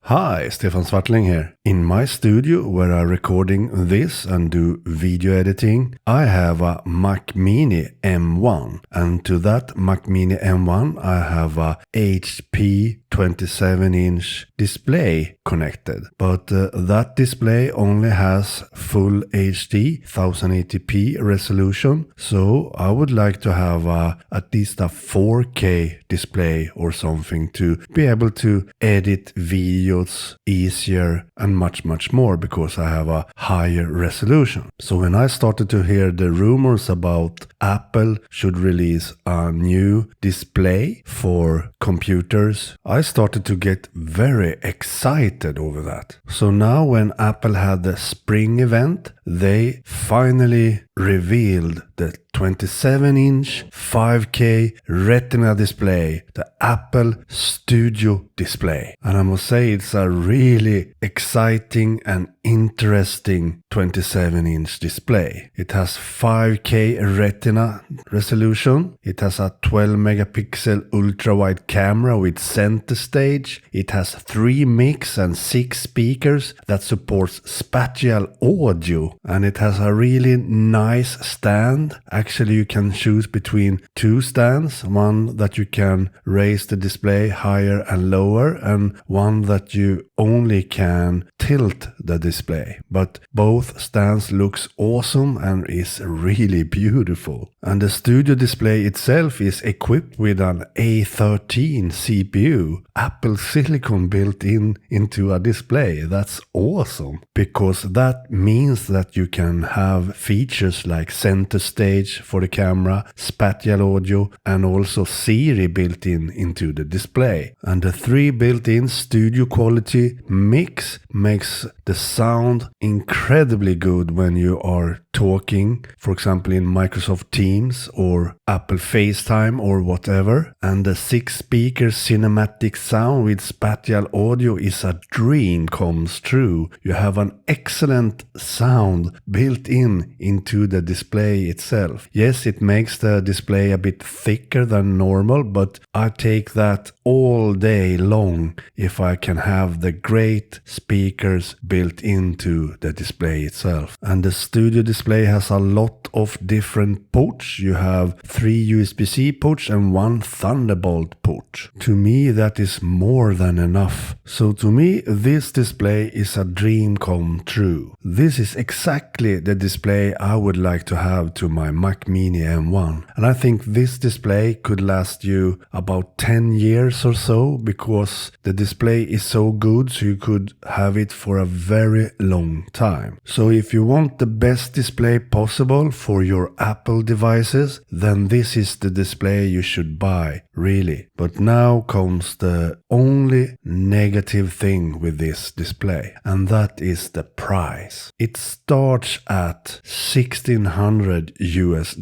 Hi, Stefan Swartling here. In my studio where I'm recording this and do video editing, I have a Mac Mini M1, and to that Mac Mini M1 I have a HP 27-inch display connected, but that display only has full HD 1080p resolution, so I would like to have at least a 4K display or something to be able to edit videos easier and much more, because I have a higher resolution. So when I started to hear the rumors about Apple should release a new display for computers, I started to get very excited over that. So now when Apple had the spring event, they finally revealed the 27-inch 5K Retina display, the Apple Studio display. And I must say it's a really exciting and interesting 27-inch display. It has 5K Retina resolution. It has a 12-megapixel ultra-wide camera with center stage. It has 3 mics and 6 speakers that supports spatial audio. And it has a really nice stand. Actually, you can choose between 2 stands. One that you can raise the display higher and lower, and one that you only can tilt the display. But both stands looks awesome and is really beautiful. And the studio display itself is equipped with an A13 CPU, Apple Silicon built into a display. That's awesome, because that means that you can have features like center stage for the camera, spatial audio, and also Siri built into the display. And the 3 built-in studio quality mix makes the sound incredibly good when you are talking, for example in Microsoft Teams or Apple FaceTime or whatever. And the 6 speaker cinematic sound with spatial audio is a dream comes true. You have an excellent sound built into the display itself. Yes, it makes the display a bit thicker than normal, but I take that all day long if I can have the great speakers built into the display itself. And the studio display has a lot of different ports. You have 3 USB-C ports and 1 Thunderbolt port. To me, that is more than enough. So to me, this display is a dream come true. This is exactly the display I would like to have to my Mac Mini M1. And I think this display could last you about 10 years or so, because the display is so good, so you could have it for a very long time. So if you want the best display possible for your Apple devices, then this is the display you should buy, really. But now comes the only negative thing with this display, and that is the price. It starts at $1,600 US.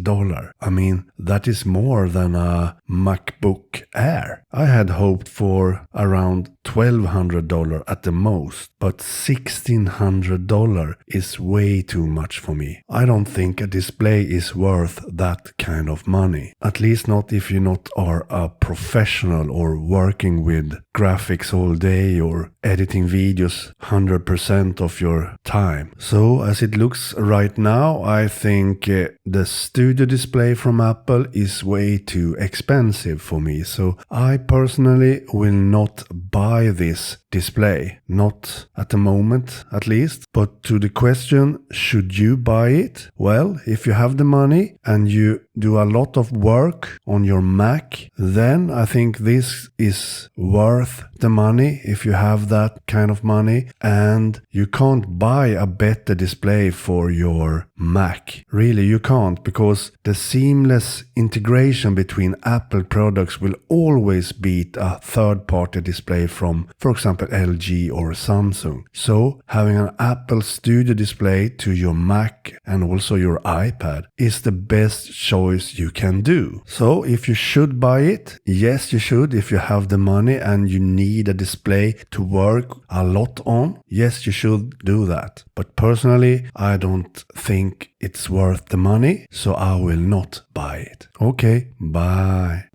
I mean, that is more than a MacBook Air. I had hoped for around $1,200 at the most, but $1,600 is way too much for me. I don't think a display is worth that kind of money. At least not if you not are a professional or working with graphics all day or editing videos 100% of your time. So as it looks right now, I think the studio display from Apple is way too expensive for me. So I personally will not buy this display. Not at the moment, at least. But to the question, should you buy it? Well, if you have the money and you do a lot of work on your Mac, then I think this is worth the money if you have that kind of money. And you can't buy a better display for your Mac. Really, you can't, because the seamless integration between Apple products will always beat a third-party display from, for example, LG or Samsung. So having an Apple Studio display to your Mac and also your iPad is the best choice you can do. So if you should buy it, yes you should. If you have the money and you need a display to work a lot on, yes you should do that. But personally, I don't think it's worth the money, so I will not buy it. Okay, bye.